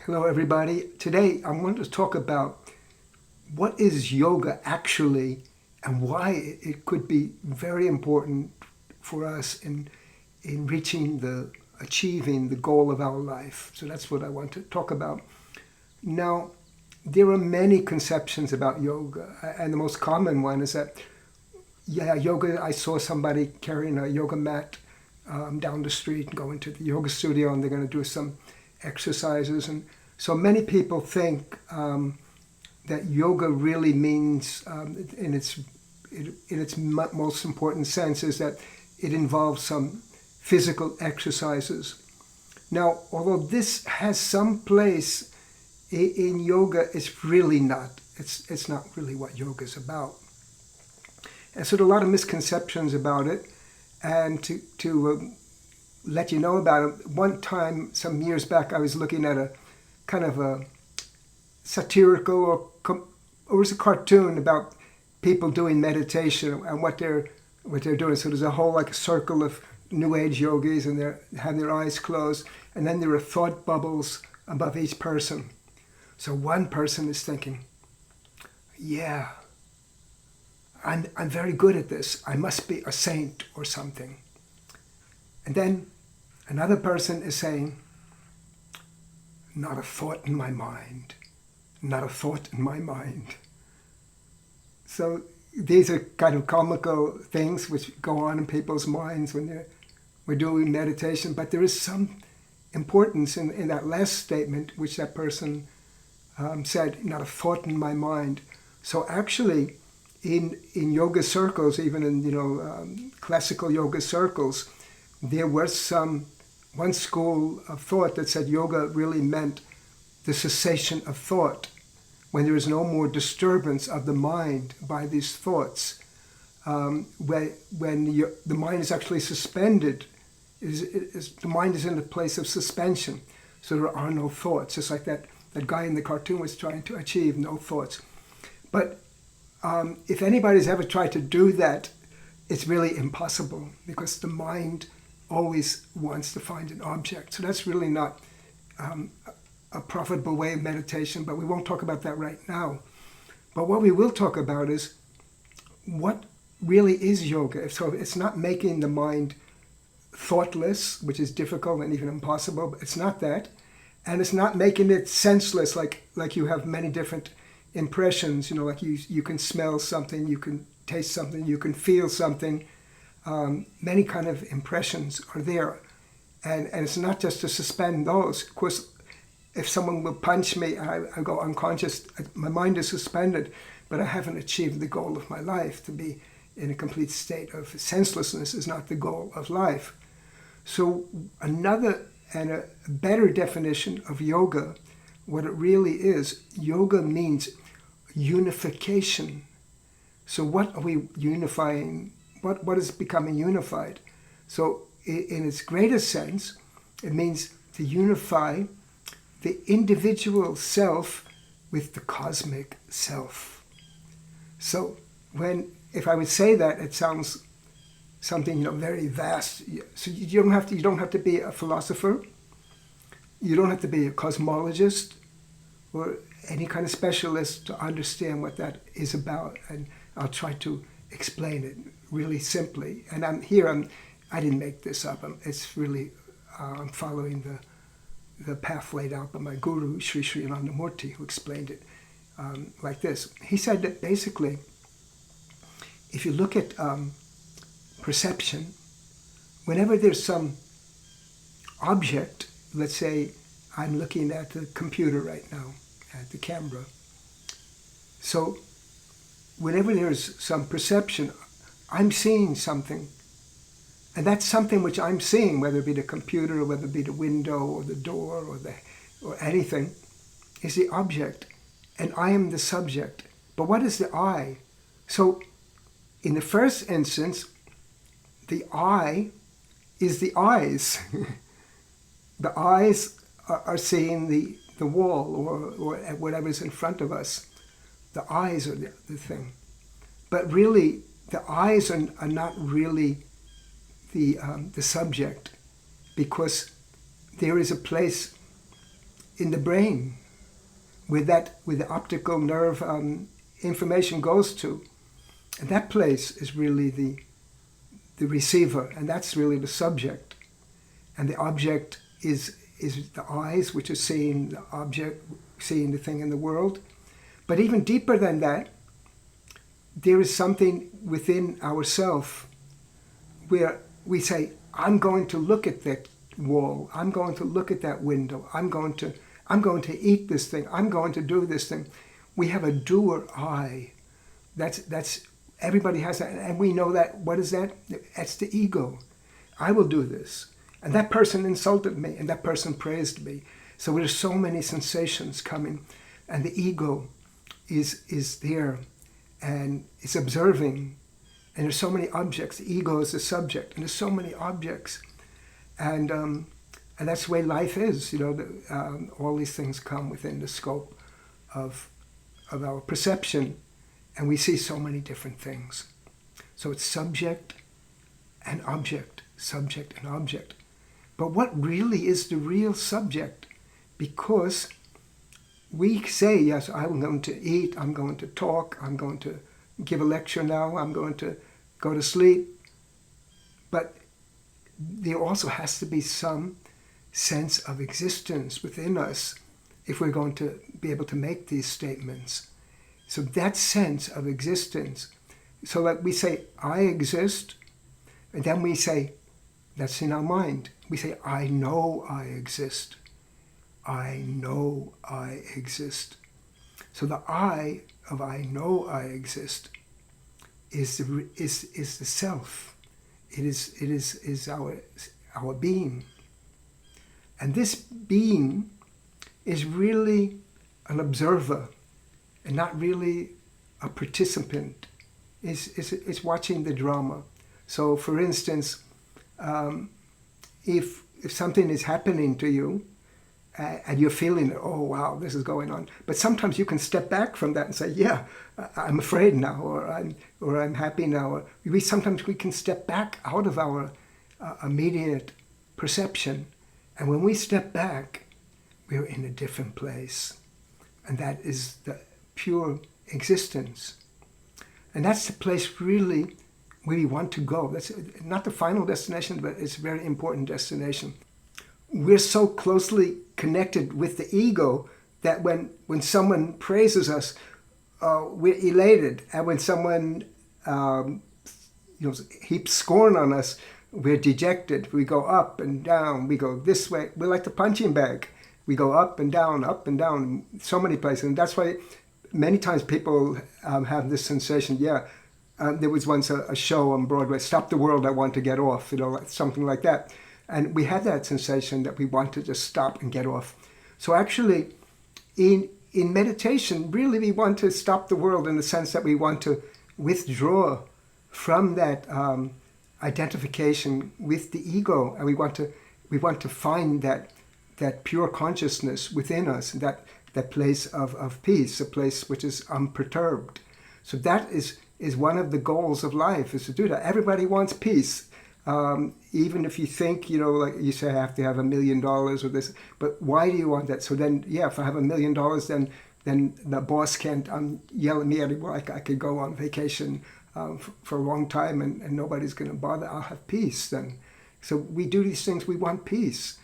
Hello, everybody. Today, I want to talk about what is yoga actually and why it could be very important for us in achieving the goal of our life. So that's what I want to talk about. Now, there are many conceptions about yoga, and the most common one is that, yoga, I saw somebody carrying a yoga mat down the street and going to the yoga studio, and they're going to do some exercises. And so many people think that yoga really means, in its most important sense, is that it involves some physical exercises. Now, although this has some place in yoga, it's really not. It's not really what yoga is about. And so there are a lot of misconceptions about it. And to let you know about it, one time, some years back, I was looking at a kind of a satirical or it was a cartoon about people doing meditation and what they're doing. So there's a whole like a circle of New Age yogis, and they have their eyes closed, and then there are thought bubbles above each person. So one person is thinking, "Yeah, I'm very good at this. I must be a saint or something." And then another person is saying, "Not a thought in my mind. Not a thought in my mind." So these are kind of comical things which go on in people's minds when we're doing meditation. But there is some importance in that last statement, which that person said, "Not a thought in my mind." So actually, in yoga circles, even in classical yoga circles, there was one school of thought that said yoga really meant the cessation of thought, when there is no more disturbance of the mind by these thoughts, when the mind is actually suspended, the mind is in a place of suspension, so there are no thoughts, just like that guy in the cartoon was trying to achieve, no thoughts. But if anybody's ever tried to do that, it's really impossible, because the mind always wants to find an object. So that's really not a profitable way of meditation, but we won't talk about that right now. But what we will talk about is what really is yoga. So it's not making the mind thoughtless, which is difficult and even impossible, but it's not that. And it's not making it senseless, like you have many different impressions, like you can smell something, you can taste something, you can feel something. Many kind of impressions are there. And it's not just to suspend those. Of course, if someone will punch me, I go unconscious, my mind is suspended, but I haven't achieved the goal of my life. To be in a complete state of senselessness is not the goal of life. So another and a better definition of yoga, what it really is, yoga means unification. So what are we unifying? What is becoming unified? So in its greatest sense, it means to unify the individual self with the cosmic self. So if I would say that, it sounds something very vast. So you don't have to be a philosopher. You don't have to be a cosmologist or any kind of specialist to understand what that is about. And I'll try to explain it really simply. And I didn't make this up. It's really I'm following the path laid out by my guru, Sri Anandamurti, who explained it like this. He said that basically, if you look at perception, whenever there's some object, let's say I'm looking at the computer right now, at the camera. So whenever there's some perception, I'm seeing something. And that's something which I'm seeing, whether it be the computer or whether it be the window or the door or anything, is the object. And I am the subject. But what is the I? So in the first instance, the I is the eyes. The eyes are seeing the wall or whatever's in front of us. The eyes are the thing. But really, the eyes are not really the subject, because there is a place in the brain, where the optical nerve information goes to. And that place is really the receiver, and that's really the subject. And the object is the eyes, which is seeing the object, seeing the thing in the world. But even deeper than that, there is something within ourself where we say, I'm going to look at that wall, I'm going to look at that window, I'm going to eat this thing, I'm going to do this thing. We have a doer I. That's everybody has that, and we know that. What is that? That's the ego. I will do this. And that person insulted me, and that person praised me. So there's so many sensations coming, and the ego is there, and it's observing. And there's so many objects. The ego is the subject, and there's so many objects, and that's the way life is. All these things come within the scope of our perception, and we see so many different things. So it's subject and object, subject and object. But what really is the real subject? Because we say, yes, I'm going to eat, I'm going to talk, I'm going to give a lecture now, I'm going to go to sleep. But there also has to be some sense of existence within us if we're going to be able to make these statements. So that sense of existence, so that we say, I exist, and then we say, that's in our mind. We say, I know I exist. I know I exist. So the I of I know I exist is the self. It is our being. And this being is really an observer and not really a participant. It's watching the drama. So for instance, if something is happening to you and you're feeling, oh wow, this is going on, but sometimes you can step back from that and say, yeah, I'm afraid now, or I'm happy now. Or sometimes we can step back out of our immediate perception, and when we step back, we're in a different place, and that is the pure existence, and that's the place really where we want to go. That's not the final destination, but it's a very important destination. We're so closely connected with the ego that when someone praises us, we're elated. And when someone heaps scorn on us, we're dejected. We go up and down. We go this way. We're like the punching bag. We go up and down, so many places. And that's why many times people have this sensation, there was once a show on Broadway, Stop the World, I Want to Get Off, something like that. And we had that sensation that we want to just stop and get off. So actually, in meditation, really we want to stop the world in the sense that we want to withdraw from that identification with the ego, and we want to find that pure consciousness within us, that place of peace, a place which is unperturbed. So that is one of the goals of life, is to do that. Everybody wants peace. Even if you think, like you say, I have to have $1 million or this, but why do you want that? So then, if I have $1 million, then the boss can't yell at me anymore. I could go on vacation for a long time and nobody's going to bother. I'll have peace then. So we do these things, we want peace,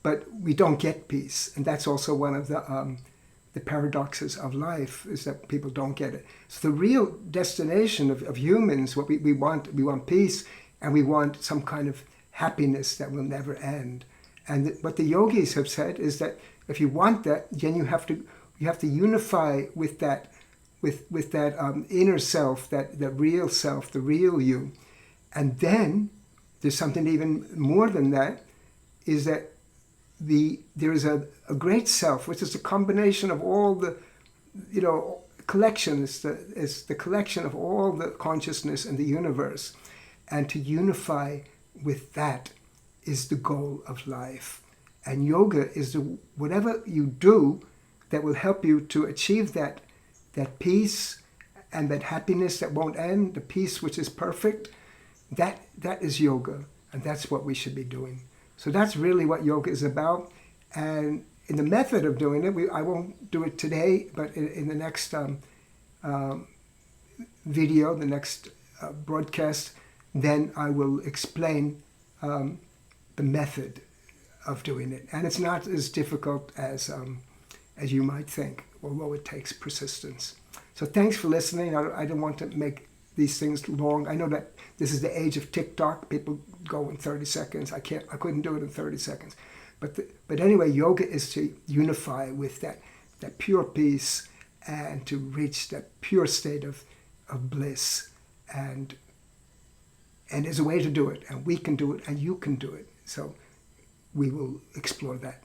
but we don't get peace. And that's also one of the paradoxes of life, is that people don't get it. So the real destination of humans, what we want peace, and we want some kind of happiness that will never end. And what the yogis have said is that if you want that, then you have to unify with that inner self, that real self, the real you. And then there's something even more than that, is that there is a great self, which is a combination of all the collection. It's the collection of all the consciousness in the universe. And to unify with that is the goal of life. And yoga is whatever you do that will help you to achieve that peace and that happiness that won't end, the peace which is perfect. That is yoga, and that's what we should be doing. So that's really what yoga is about. And in the method of doing it, I won't do it today, but in the next video, the next broadcast, then I will explain the method of doing it. And it's not as difficult as you might think, although it takes persistence. So thanks for listening. I don't want to make these things long. I know that this is the age of TikTok. People go in 30 seconds. I couldn't do it in 30 seconds. But anyway, yoga is to unify with that pure peace and to reach that pure state of bliss. And there's a way to do it, and we can do it, and you can do it. So we will explore that.